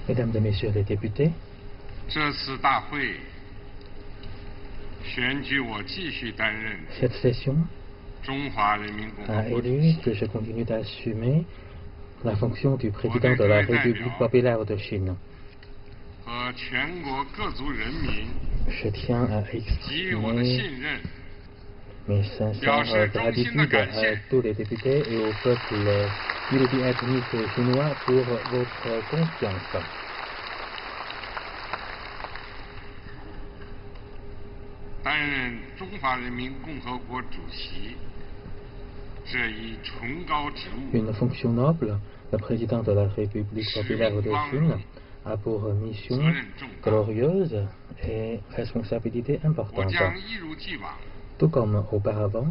Mesdames et Messieurs les députés, cette session a élu que je continue d'assumer la fonction du président de la République populaire de Chine. Je tiens à exprimer mes sincères gratitudes à tous les députés et au peuple multiethnique chinois pour votre confiance. Une fonction noble, le président de la République populaire de Chine a pour mission glorieuse et responsabilité importante. Tout comme auparavant,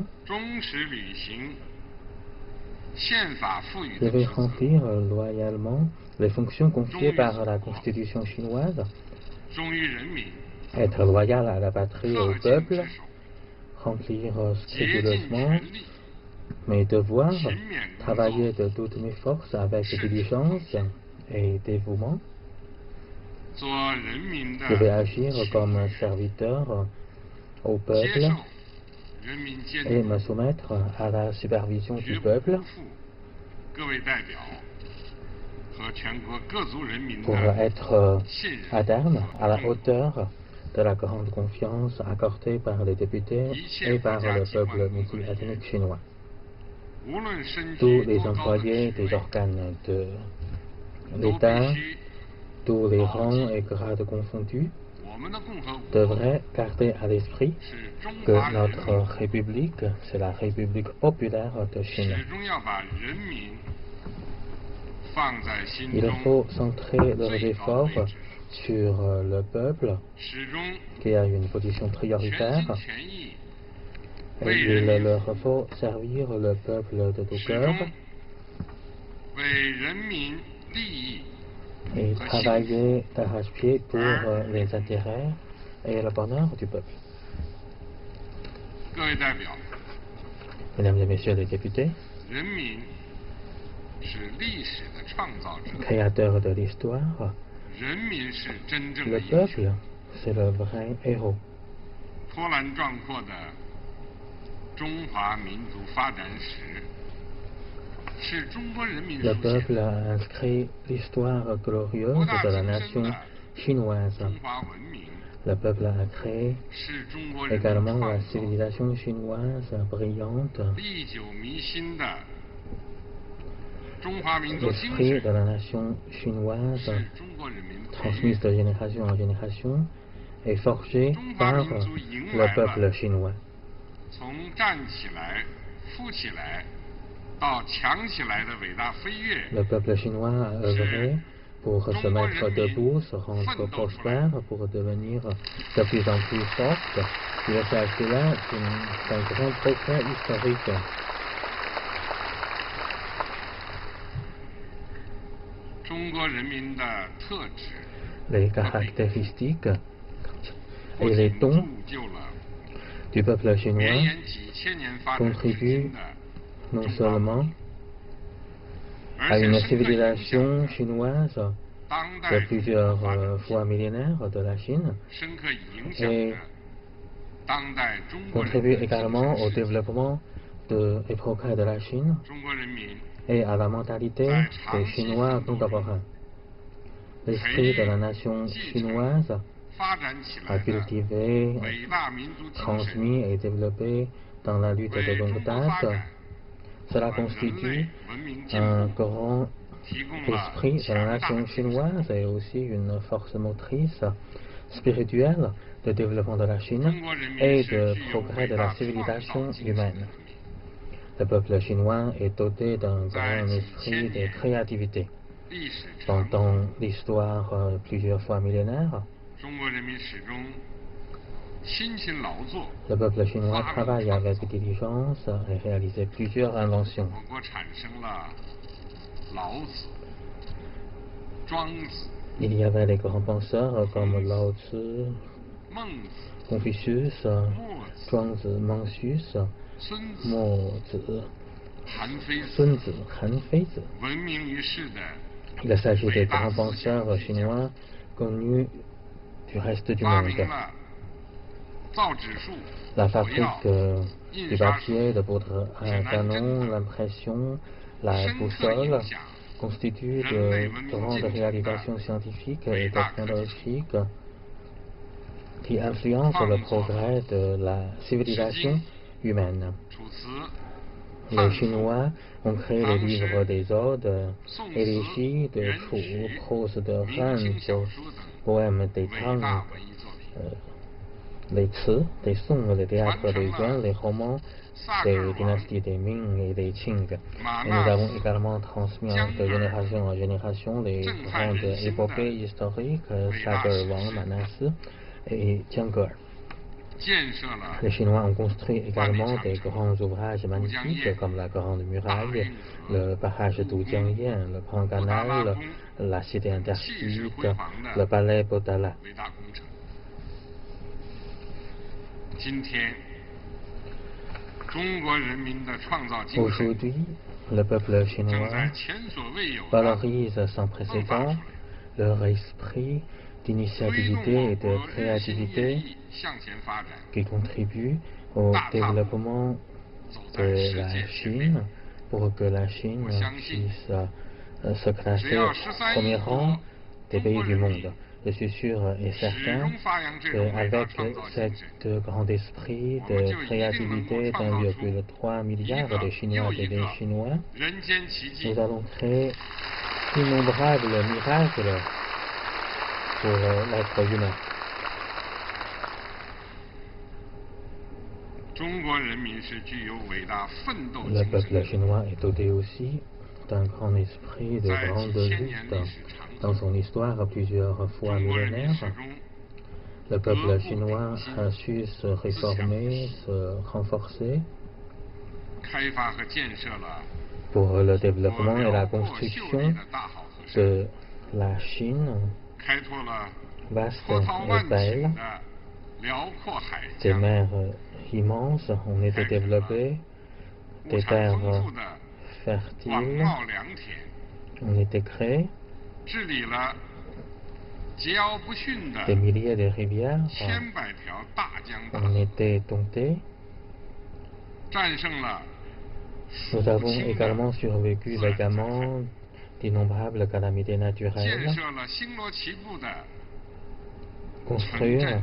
je vais remplir loyalement les fonctions confiées par la Constitution chinoise, être loyal à la patrie et au peuple, remplir scrupuleusement mes devoirs, travailler de toutes mes forces avec diligence et dévouement. Je vais agir comme un serviteur au peuple et me soumettre à la supervision du peuple pour être à terme à la hauteur de la grande confiance accordée par les députés et par le peuple multiethnique chinois. Tous les employés des organes de l'État, tous les rangs et grades confondus, devraient garder à l'esprit que notre République, c'est la République populaire de Chine. Il faut centrer leurs efforts sur le peuple, qui a une position prioritaire, et il leur faut servir le peuple de tout cœur et travailler d'arrache-pied pour les intérêts et le bonheur du peuple. Mesdames et Messieurs les députés, créateurs de l'histoire, le peuple, c'est le vrai héros. Le peuple a inscrit l'histoire glorieuse de la nation chinoise. Le peuple a créé également la civilisation chinoise brillante. L'esprit de la nation chinoise, transmise de génération en génération, est forgé par le peuple chinois. Le peuple chinois a œuvré pour se mettre debout, se rendre prospère, pour devenir de plus en plus forte. Il s'agit là d'un grand progrès historique. Les caractéristiques et les dons du peuple chinois contribuent non seulement à une civilisation chinoise de plusieurs fois millénaires de la Chine, et contribuent également au développement et progrès de la Chine et à la mentalité des Chinois contemporains. L'esprit de la nation chinoise a cultivé, transmis et développé dans la lutte de longue date. Cela constitue un grand esprit de la nation chinoise et aussi une force motrice spirituelle de développement de la Chine et de progrès de la civilisation humaine. Le peuple chinois est doté d'un grand esprit de créativité. Pendant l'histoire plusieurs fois millénaire, le peuple chinois travaille avec diligence et réalise plusieurs inventions. Il y avait les grands penseurs comme Lao Tzu, Confucius, Zhuangzi, Mencius, Mo Zi, Sun Tzu, Han Feizi. Il s'agit des grands penseurs chinois connus du reste du monde. La fabrique du papier, de poudre à canon, l'impression, la boussole constituent de grandes réalisations scientifiques et technologiques qui influencent le progrès de la civilisation humaine. Les Chinois ont créé les livres des odes, élégies de Chu, prose de Ren, poèmes des Tang, les Ci, des Song, le théâtre des Yuan, les romans des dynasties des Ming et des Qing. Et nous avons également transmis de génération en génération les grandes épopées historiques, Sager Wang, Manas et Jiangge. Les Chinois ont construit également des grands ouvrages magnifiques comme la Grande Muraille, le barrage d'Oujiangyang, le Grand Canal, la Cité interdite, le palais Potala. Aujourd'hui, le peuple chinois valorise sans précédent leur esprit d'initiativité et de créativité qui contribue au développement de la Chine pour que la Chine puisse se classer au premier rang des pays du monde. Je suis sûr et certain qu'avec cet grand esprit de créativité d'1,3 milliard de Chinois et des Chinois, nous allons créer d'innombrables miracles pour l'être humain. Le peuple chinois est doté aussi d'un grand esprit de grande lutte. Dans son histoire plusieurs fois millénaire, le peuple chinois a su se réformer, se renforcer pour le développement et la construction de la Chine vaste et belle. Des mers immenses ont été développées, des terres fertiles ont été créées, des milliers de rivières ont été domptées. Nous avons également survécu légalement d'innombrables calamités naturelles, construire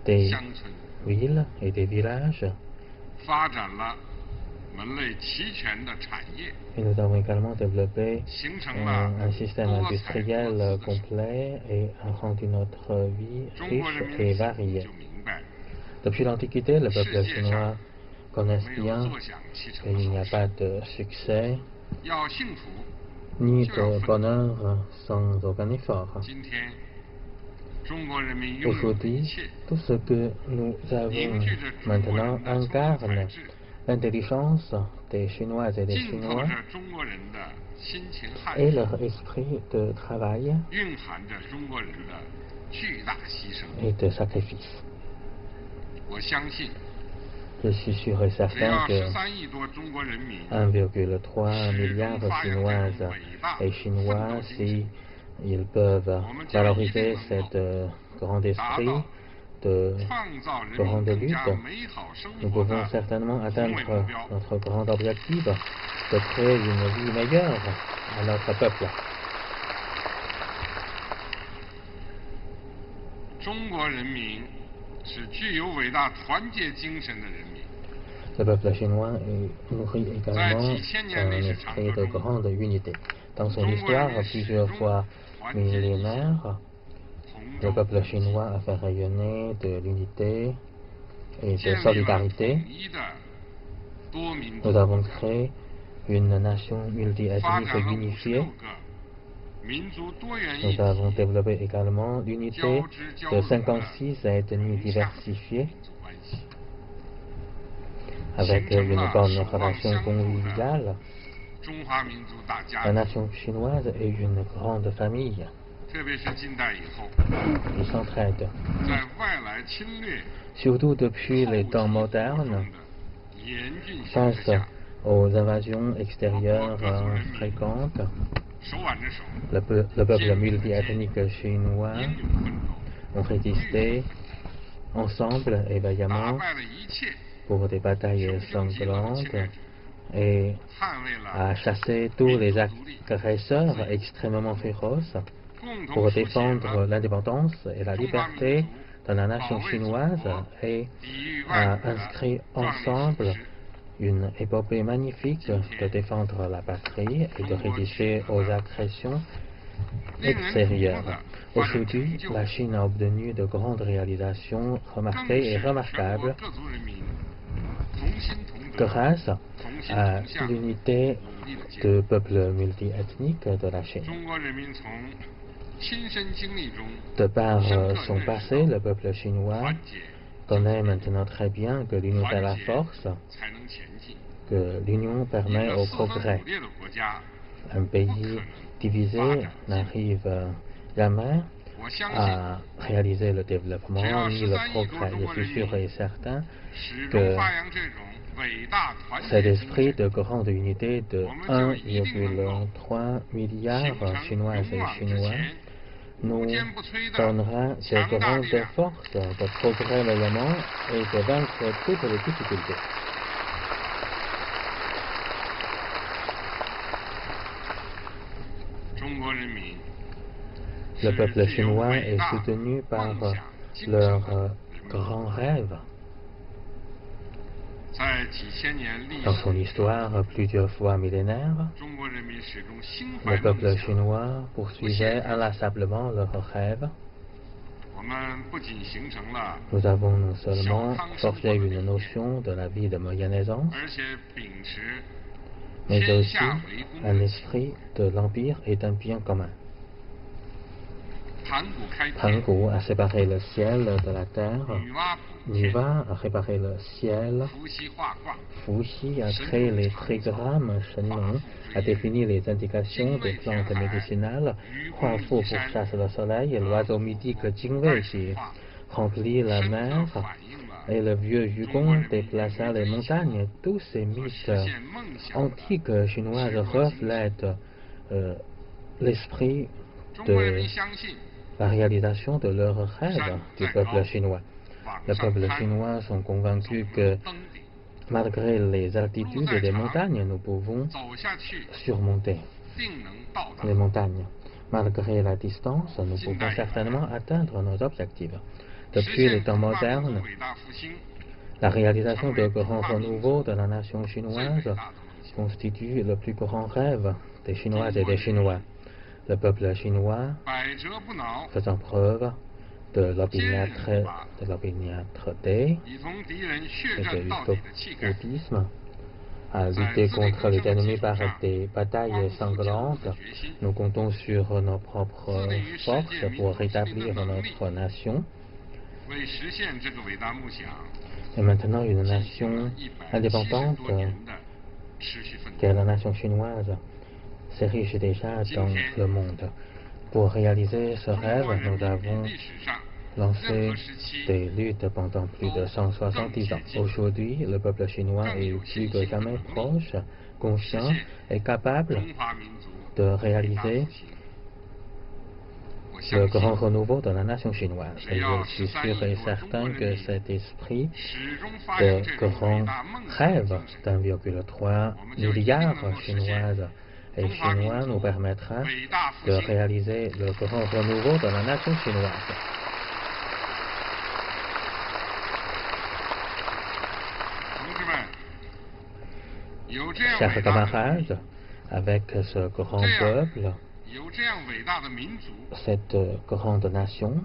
des villes et des villages. Et nous avons également développé un système industriel complet et a rendu notre vie riche et variée. Depuis l'Antiquité, le peuple chinois connaît bien qu'il n'y a pas de succès ni de bonheur sans aucun effort. Aujourd'hui, tout ce que nous avons maintenant incarne l'intelligence des Chinoises et des Chinois et leur esprit de travail et de sacrifice. Je suis sûr et certain que 1,3 milliard de Chinoises et Chinois, si ils peuvent valoriser cet grand esprit de grande lutte, nous pouvons certainement atteindre notre grand objectif de créer une vie meilleure à notre peuple. Le peuple chinois est nourri également d'un esprit de grande unité. Dans son histoire, plusieurs fois millénaire, le peuple chinois a fait rayonner de l'unité et de solidarité. Nous avons créé une nation multiethnique unifiée. Nous avons développé également l'unité de 56 ethnies diversifiées avec une bonne relation conviviale. La nation chinoise est une grande famille qui s'entraide. Surtout depuis les temps modernes, face aux invasions extérieures fréquentes, Le peuple multiethnique chinois ont résisté ensemble et vaillamment pour des batailles sanglantes et à chasser tous les agresseurs extrêmement féroces pour défendre l'indépendance et la liberté de la nation chinoise et a inscrit ensemble une épopée magnifique de défendre la patrie et de résister aux agressions extérieures. Aujourd'hui, la Chine a obtenu de grandes réalisations remarquées et remarquables grâce à l'unité du peuple multiethnique de la Chine. De par son passé, le peuple chinois connaît maintenant très bien que l'union fait la force, que l'union permet au progrès. Un pays divisé n'arrive jamais à réaliser le développement ni le progrès. Je suis sûr et certain que cet esprit de grande unité de 1,3 milliard Chinoises et Chinois nous donnera de grandes forces de progrès vaillamment et de vaincre toutes les difficultés. Le peuple chinois est soutenu par leurs grands rêves. Dans son histoire plusieurs fois millénaire, le peuple chinois poursuivait inlassablement leurs rêves. Nous avons non seulement forgé une notion de la vie de moyenne aisance, mais aussi un esprit de l'empire et d'un bien commun. Hangu a séparé le ciel de la terre, Nuwa a réparé le ciel, Fuxi a créé les trigrammes, Shenlong a défini les indications des plantes médicinales, Huangfu pour chasser le soleil, et l'oiseau mythique Jingwei qui remplit la mer, et le vieux Yugong déplaça les montagnes. Tous ces mythes antiques chinois reflètent l'esprit de la réalisation de leurs rêves du peuple chinois. Le peuple chinois sont convaincus que malgré les altitudes des montagnes, nous pouvons surmonter les montagnes. Malgré la distance, nous pouvons certainement atteindre nos objectifs. Depuis les temps modernes, la réalisation de grands renouveaux de la nation chinoise constitue le plus grand rêve des Chinoises et des Chinois. Le peuple chinois, faisant preuve de l'opiniâtreté et de l'utopie, a lutté contre les ennemis par des batailles sanglantes. Nous comptons sur nos propres forces pour rétablir notre nation. Et maintenant, une nation indépendante, qu'est la nation chinoise, s'érige déjà dans le monde. Pour réaliser ce rêve, nous avons lancé des luttes pendant plus de 170 ans. Aujourd'hui, le peuple chinois est plus que jamais proche, conscient et capable de réaliser le grand renouveau de la nation chinoise. Et je suis sûr et certain que cet esprit de grand rêve d'1,3 milliard Chinoises et Chinois nous permettra de réaliser le grand renouveau de la nation chinoise. Chers camarades, avec ce grand peuple, cette grande nation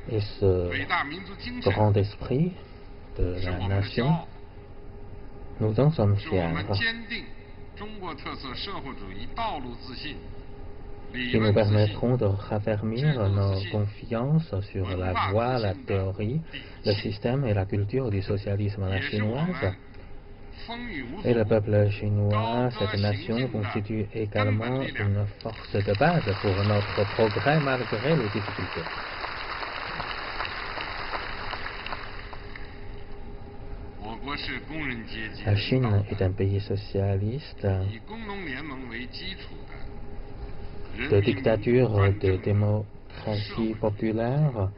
et ce grand esprit de la nation, nous en sommes fiers. Qui nous permettront de raffermir nos confiances sur la voie, la théorie, le système et la culture du socialisme à la chinoise. Et le peuple chinois, cette nation, constitue également une force de base pour notre progrès malgré les difficultés. La Chine est un pays socialiste de dictature de démocratie populaire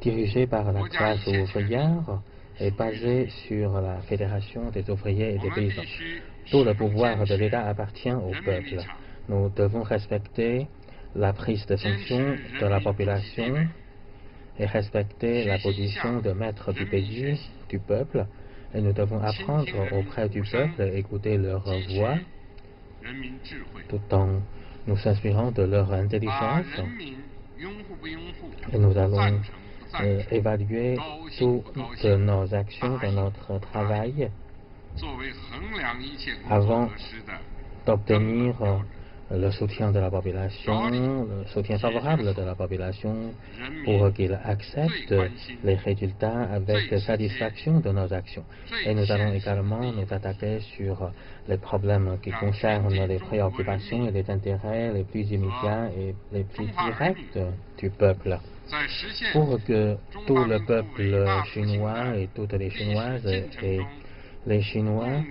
dirigée par la classe ouvrière et basée sur la fédération des ouvriers et des paysans. Tout le pouvoir de l'État appartient au peuple. Nous devons respecter la prise de fonction de la population et respecter la position de maître du pays, du peuple, et nous devons apprendre auprès du peuple, écouter leur voix, tout en nous inspirant de leur intelligence, et nous allons évaluer toutes nos actions dans notre travail avant d'obtenir le soutien de la population, le soutien favorable de la population pour qu'ils acceptent les résultats avec satisfaction de nos actions. Et nous allons également nous attaquer sur les problèmes qui concernent les préoccupations et les intérêts les plus immédiats et les plus directs du peuple. Pour que tout le peuple chinois et toutes les Chinoises et les Chinois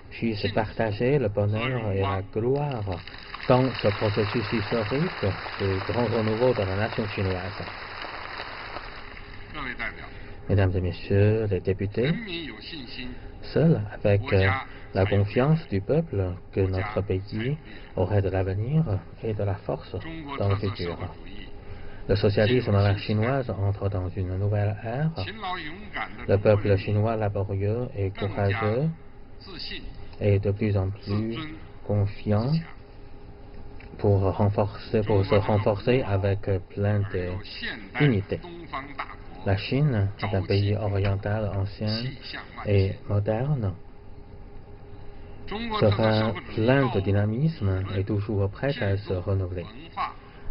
puissent partager le bonheur et la gloire dans ce processus historique du grand renouveau de la nation chinoise. Mesdames et messieurs les députés, seul avec la confiance du peuple que notre pays aurait de l'avenir et de la force dans le futur. Le socialisme à la chinoise entre dans une nouvelle ère. Le peuple chinois laborieux et courageux est de plus en plus confiant pour se renforcer avec plein d'unité. La Chine est un pays oriental ancien et moderne, sera plein de dynamisme et toujours prêt à se renouveler.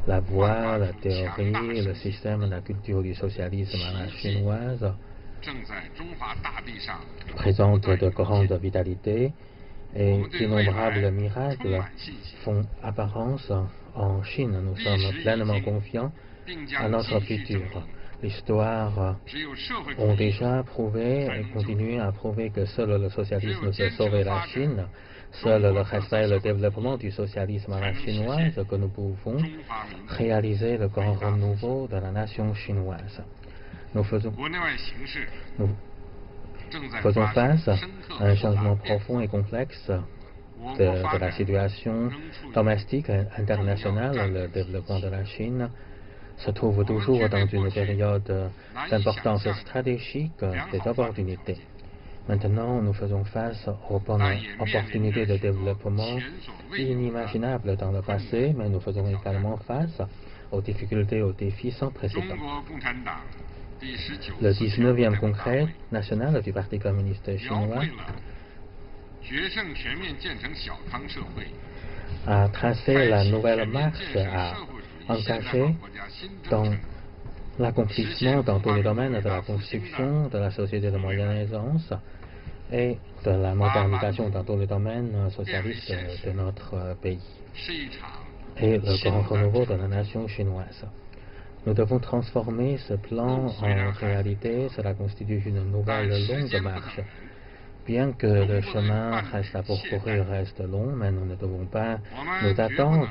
La voie, la théorie, le système, la culture du socialisme à la chinoise présentent de grandes vitalités et d'innombrables miracles font apparence en Chine. Nous sommes pleinement confiants à notre futur. L'histoire ont déjà prouvé et continue à prouver que seul le socialisme peut sauver la Chine. Seul le respect et le développement du socialisme à la chinoise que nous pouvons réaliser le grand renouveau de la nation chinoise. Nous faisons face à un changement profond et complexe de la situation domestique et internationale. Le développement de la Chine se trouve toujours dans une période d'importance stratégique des opportunités. Maintenant, nous faisons face aux bonnes opportunités de développement inimaginables dans le passé, mais nous faisons également face aux difficultés et aux défis sans précédent. Le 19e congrès national du Parti communiste chinois a tracé la nouvelle marche à engager dans l'accomplissement dans tous les domaines de la construction de la société de moyenne aisance et de la modernisation dans tous les domaines socialistes de notre pays et le grand renouveau de la nation chinoise. Nous devons transformer ce plan en réalité. Cela constitue une nouvelle longue marche. Bien que le chemin reste à parcourir reste long, mais nous ne devons pas nous attendre.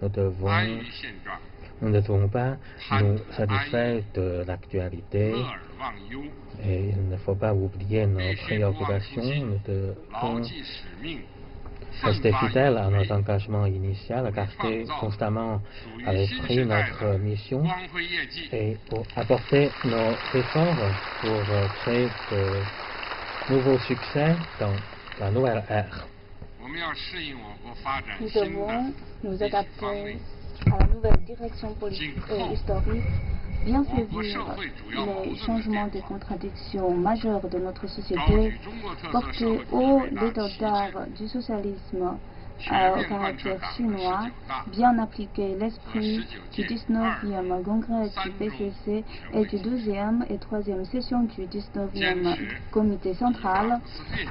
Nous ne devons pas nous satisfaire de l'actualité et il ne faut pas oublier nos préoccupations. Nous devons rester fidèles à notre engagement initial, garder constamment à l'esprit notre mission et pour apporter nos efforts pour créer de nouveaux succès dans la nouvelle ère. Nous devons nous adapter à la nouvelle direction politique et historique, bien saisir les changements des contradictions majeures de notre société, porter haut l'étendard du socialisme au caractère chinois, bien appliquer l'esprit du 19e congrès du PCC et du 12e et 3e session du 19e comité central,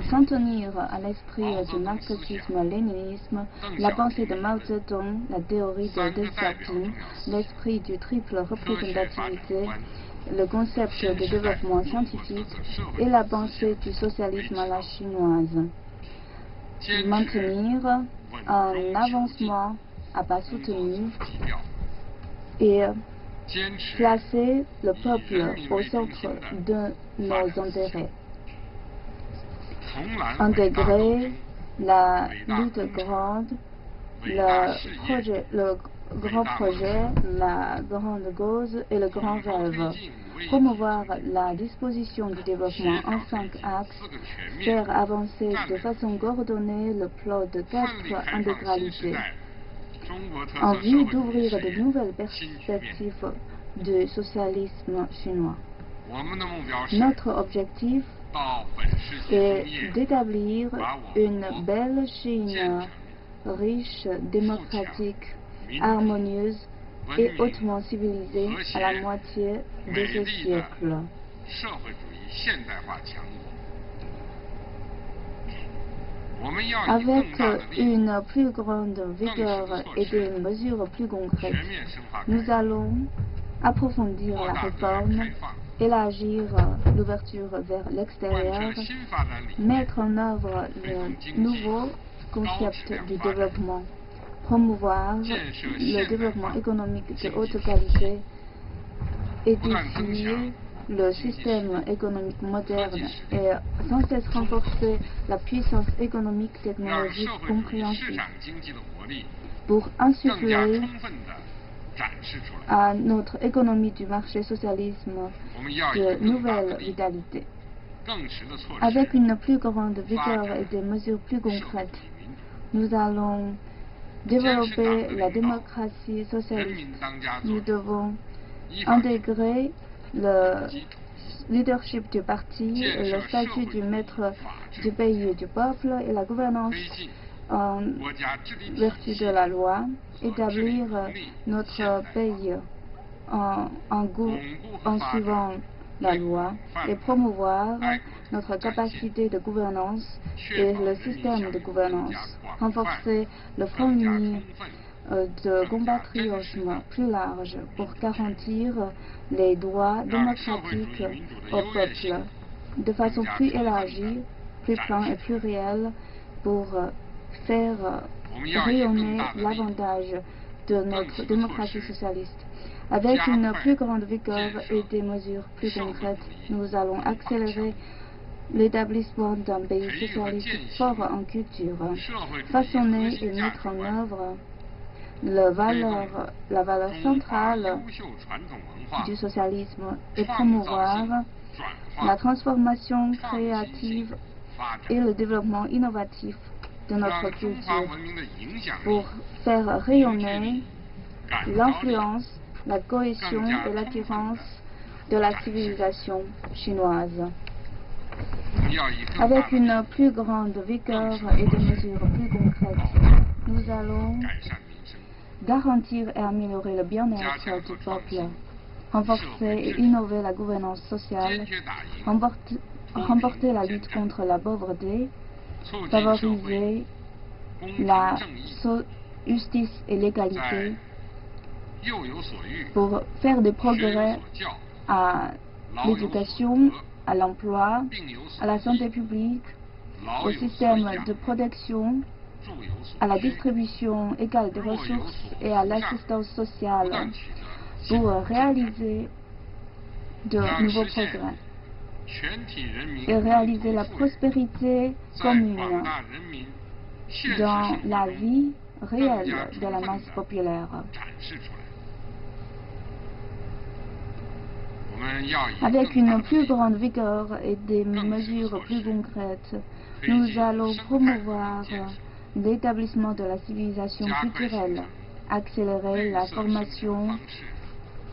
s'en tenir à l'esprit du marxisme-léninisme, la pensée de Mao Zedong, la théorie de Deng Xiaoping, l'esprit du triple représentativité, le concept de développement scientifique et la pensée du socialisme à la chinoise. Maintenir un avancement à pas soutenu et placer le peuple au centre de nos intérêts. Intégrer la lutte grande, le grand projet, la grande cause et le grand rêve. Promouvoir la disposition du développement en 5 axes, faire avancer de façon coordonnée le plan de 4 intégralités, en vue d'ouvrir de nouvelles perspectives du socialisme chinois. Notre objectif est d'établir une belle Chine riche, démocratique, harmonieuse et hautement civilisée à la moitié de ce siècle. Avec une plus grande vigueur et des mesures plus concrètes, nous allons approfondir la réforme, élargir l'ouverture vers l'extérieur, mettre en œuvre le nouveau concept du développement, promouvoir le développement économique de haute qualité, édifier le système économique moderne et sans cesse renforcer la puissance économique technologique compréhensive pour insuffler à notre économie du marché socialisme de nouvelles vitalités. Avec une plus grande vigueur et des mesures plus concrètes, nous allons développer la démocratie socialiste. Nous devons intégrer le leadership du parti, le statut du maître du pays et du peuple et la gouvernance en vertu de la loi, établir notre pays en suivant la loi et promouvoir notre capacité de gouvernance et le système de gouvernance, renforcer le front uni de compatriotisme plus large pour garantir les droits démocratiques au peuple de façon plus élargie, plus pleine et plus réelle pour faire rayonner l'avantage de notre démocratie socialiste. Avec une plus grande vigueur et des mesures plus concrètes, nous allons accélérer l'établissement d'un pays socialiste fort en culture, façonner et mettre en œuvre la valeur centrale du socialisme et promouvoir la transformation créative et le développement innovatif de notre culture pour faire rayonner l'influence, la cohésion et l'attirance de la civilisation chinoise. Avec une plus grande vigueur et des mesures plus concrètes, nous allons garantir et améliorer le bien-être du peuple, renforcer et innover la gouvernance sociale, remporter la lutte contre la pauvreté, favoriser la justice et l'égalité pour faire des progrès à l'éducation, à l'emploi, à la santé publique, au système de protection, à la distribution égale des ressources et à l'assistance sociale pour réaliser de nouveaux progrès et réaliser la prospérité commune dans la vie réelle de la masse populaire. Avec une plus grande vigueur et des mesures plus concrètes, nous allons promouvoir l'établissement de la civilisation culturelle, accélérer la formation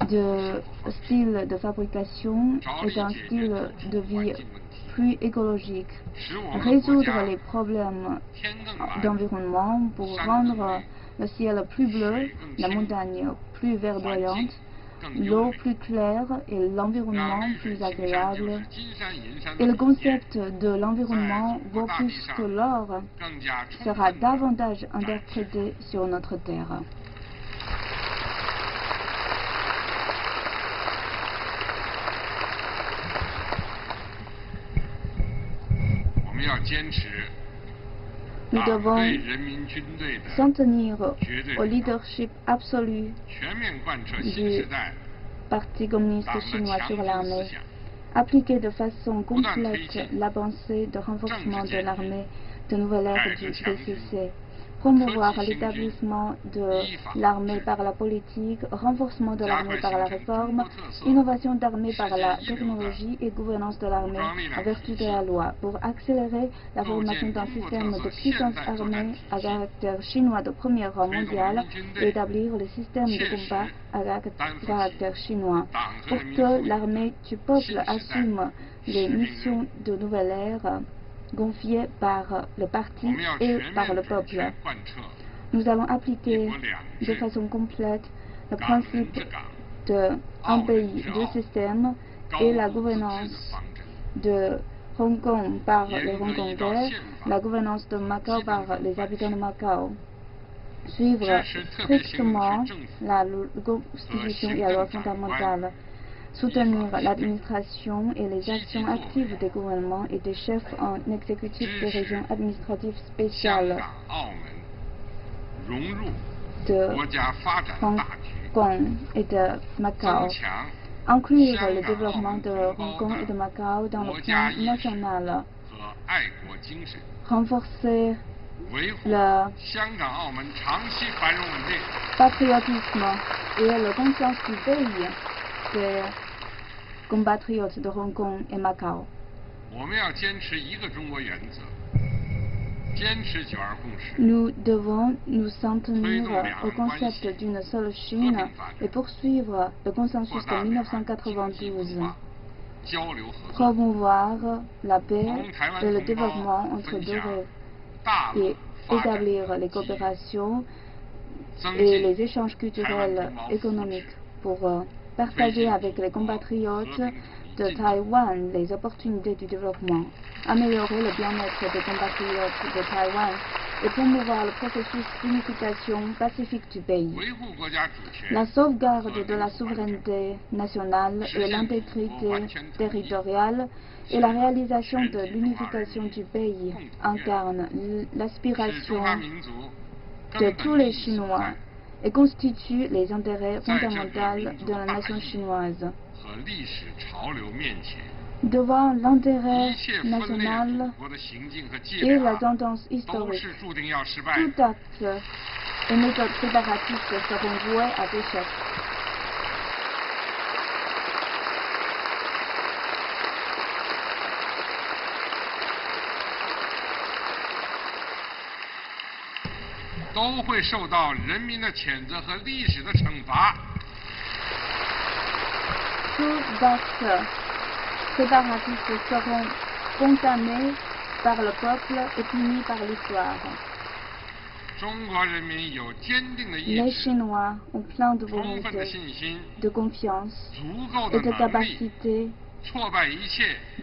de styles de fabrication et d'un style de vie plus écologique, résoudre les problèmes d'environnement pour rendre le ciel plus bleu, la montagne plus verdoyante, l'eau plus claire et l'environnement plus agréable. Et le concept de l'environnement vaut plus que l'or sera davantage interprété sur notre terre. Nous devons s'en tenir au leadership absolu du Parti communiste chinois sur l'armée, appliquer de façon complète l'avancée de renforcement de l'armée de nouvelle ère du PCC, promouvoir l'établissement de l'armée par la politique, renforcement de l'armée par la réforme, innovation d'armée par la technologie et gouvernance de l'armée en vertu de la loi, pour accélérer la formation d'un système de puissance armée à caractère chinois de premier rang mondial et établir le système de combat à caractère chinois, pour que l'armée du peuple assume les missions de nouvelle ère confiées par le parti et par le peuple. Nous allons appliquer de façon complète le principe d'un pays, deux systèmes et la gouvernance de Hong Kong par les Hongkongais, la gouvernance de Macao par les habitants de Macao. Suivre strictement la Constitution et la loi fondamentale. Soutenir l'administration et les actions actives des gouvernements et des chefs en exécutif des régions administratives spéciales de Hong Kong et de Macao. Inclure le développement de Hong Kong et de Macao dans le plan national. Renforcer le patriotisme et la conscience du pays des compatriotes de Hong Kong et Macao. Nous devons nous en tenir au concept d'une seule Chine et poursuivre le consensus de 1992. Promouvoir la paix et le développement entre deux et établir les coopérations et les échanges culturels économiques pour partager avec les compatriotes de Taïwan les opportunités du développement, améliorer le bien-être des compatriotes de Taïwan et promouvoir le processus d'unification pacifique du pays. La sauvegarde de la souveraineté nationale et l'intégrité territoriale et la réalisation de l'unification du pays incarnent l'aspiration de tous les Chinois et constitue les intérêts fondamentaux de la nation chinoise. Devant l'intérêt national et la tendance historique, tout acte et méthode séparatiste seront voués à l'échec. Tous actes séparatistes seront condamnés par le peuple et punis par l'histoire. Les Chinois ont plein de volonté, de confiance et de capacité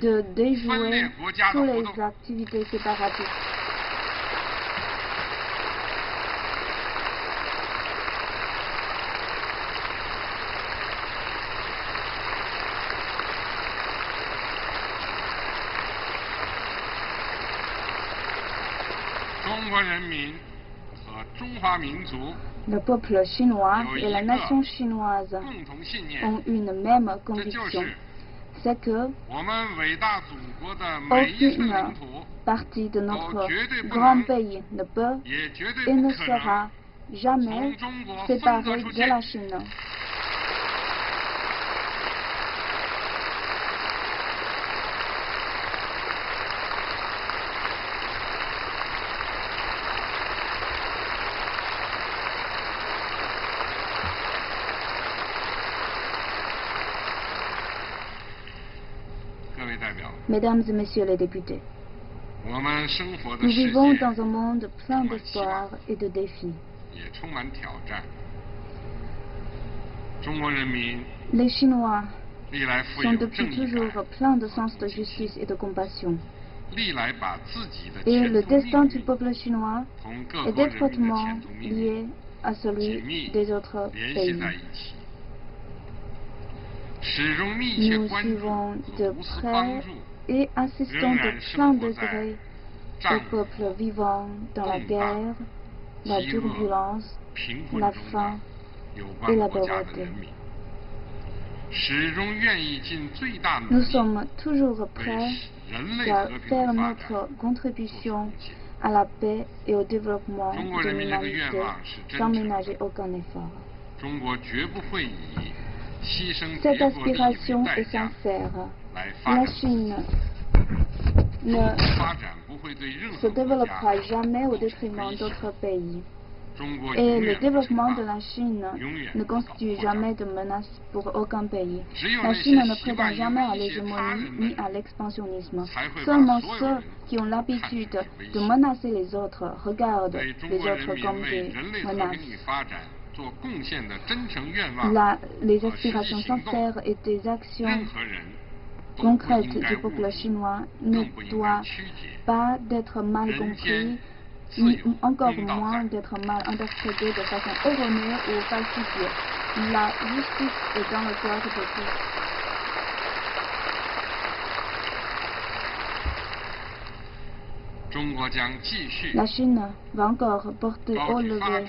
de déjouer toutes les activités séparatistes. Le peuple chinois et la nation chinoise ont une même conviction, c'est que aucune partie de notre grand pays ne peut et ne sera jamais séparée de la Chine. Mesdames et messieurs les députés, nous vivons dans un monde plein d'espoir et de défis. Les Chinois sont depuis toujours pleins de sens de justice et de compassion. Et le destin du peuple chinois est étroitement lié à celui des autres pays. Nous suivons de près et assistons de plein degré aux peuples vivant dans la guerre, la turbulence, la faim et la pauvreté. Nous sommes toujours prêts à faire notre contribution à la paix et au développement de l'humanité sans ménager aucun effort. Cette aspiration est sincère. La Chine ne se développera jamais au détriment d'autres pays. Et le développement de la Chine ne constitue jamais de menace pour aucun pays. La Chine ne prétend jamais à l'hégémonie ni à l'expansionnisme. Seulement ceux qui ont l'habitude de menacer les autres regardent les autres comme des menaces. Les aspirations sincères et des actions concrètes du peuple chinois ne doivent pas être mal comprises, encore moins d'être mal interprétées de façon erronée ou falsifiée. La justice est dans le cœur de tous. La Chine va encore porter au lever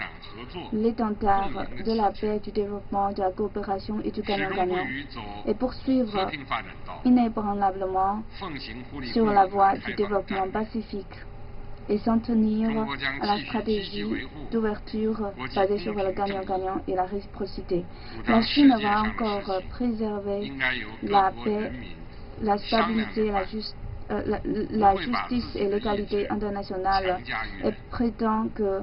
l'étendard de la paix, du développement, de la coopération et du gagnant-gagnant, et poursuivre inébranlablement sur la voie du développement pacifique et s'en tenir à la stratégie d'ouverture basée sur le gagnant-gagnant et la réciprocité. La Chine va encore préserver la paix, la stabilité, la justice et l'égalité internationale et prétend que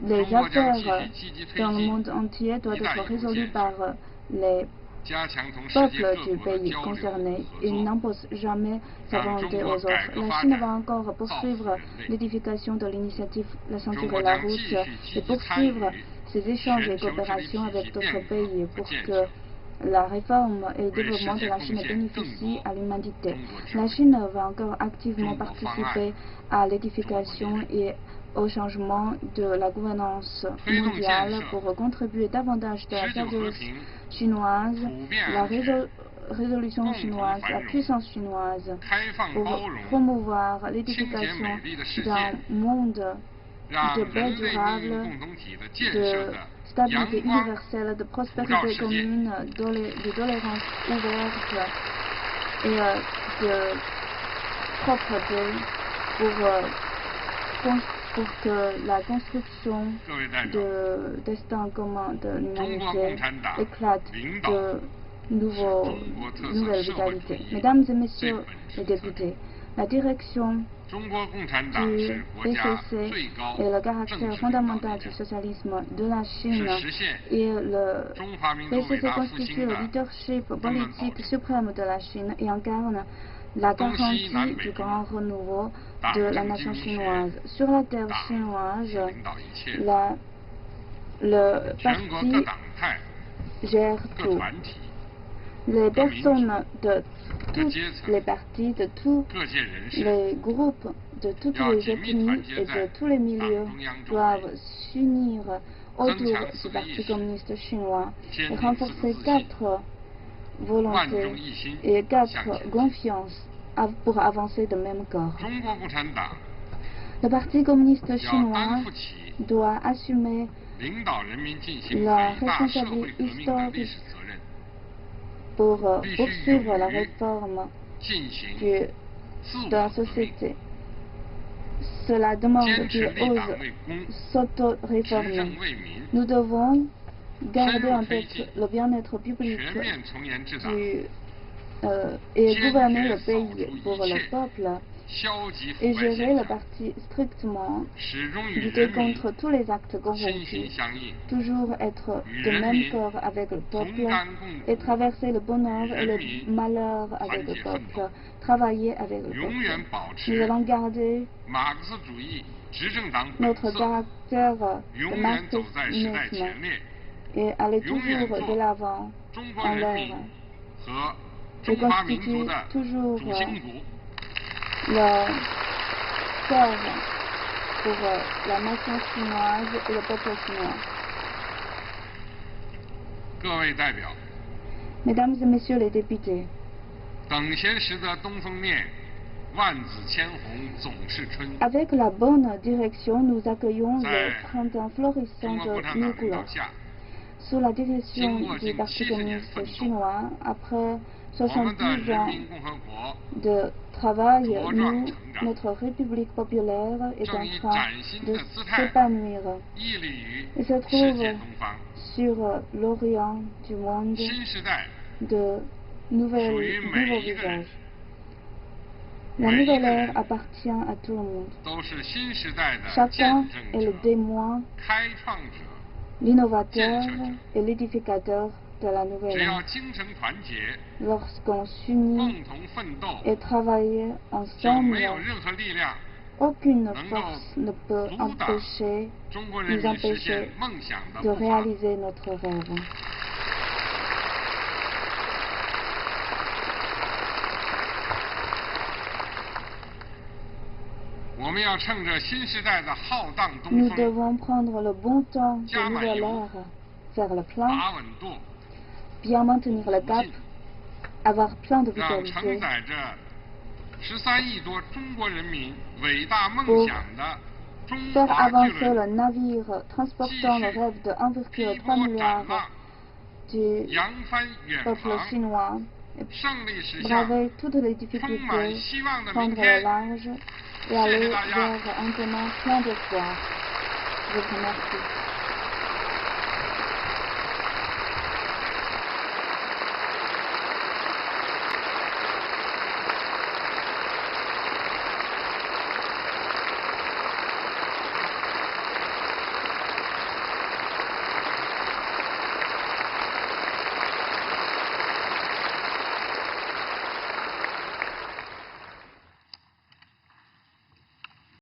les affaires dans le monde entier doivent être résolues par les peuples du pays concerné et n'impose jamais sa volonté aux autres. La Chine va encore poursuivre l'édification de l'initiative La ceinture et la route et poursuivre ses échanges et coopérations avec d'autres pays pour que la réforme et le développement de la Chine bénéficient à l'humanité. La Chine va encore activement participer à l'édification et au changement de la gouvernance mondiale pour contribuer davantage de la sagesse chinoise, la résolution chinoise, la puissance chinoise, pour promouvoir l'édification d'un monde de paix durable, de stabilité universelle, de prospérité commune, de tolérance ouverte et de propreté pour que la construction de destin commun de l'humanité éclate de nouvelles vitalités. Mesdames et messieurs les députés, la direction du PCC et le caractère fondamental du socialisme de la Chine et le PCC constitue le leadership politique suprême de la Chine et incarne la garantie du grand renouveau de la nation chinoise. Sur la terre chinoise, le parti gère tout. Les personnes de tous les partis, de tous les groupes, de toutes les ethnies et de tous les milieux doivent s'unir autour du Parti communiste chinois et renforcer 4 volontés et 4 confiances pour avancer de même corps. Le Parti communiste chinois doit assumer la responsabilité historique pour poursuivre la réforme de la société. Cela demande qu'il ose s'auto-réformer. Nous devons garder en tête le bien-être public et gouverner le pays pour le peuple et gérer le parti strictement, lutter contre tous les actes corrompus, toujours être de même corps avec le peuple et traverser le bonheur et le malheur avec le peuple, travailler avec le peuple. Nous allons garder notre caractère de marxisme et aller toujours de l'avant en l'air et constitue toujours le cœur pour la nation chinoise et le peuple chinois. Mesdames et messieurs les députés, Avec la bonne direction, nous accueillons le printemps florissant de mille couleurs. Sous la direction du Parti communiste chinois, après 70 ans de travail, notre République populaire est en train de s'épanouir. Il se trouve sur l'orient du monde de nouveaux visages. La nouvelle ère appartient à tout le monde. Chacun est le témoin, l'innovateur et l'édificateur de la nouvelle ère. Lorsqu'on s'unit et travaille ensemble, aucune force ne peut nous empêcher de réaliser notre rêve. Nous devons prendre le bon temps de nouvelle ère, faire le plein, bien maintenir le cap, avoir plein de vitalité pour faire avancer le navire transportant le rêve de 1,3 milliard du peuple chinois, braver toutes les difficultés, prendre le large et aller vers un chemin plein d'espoir. Je vous remercie.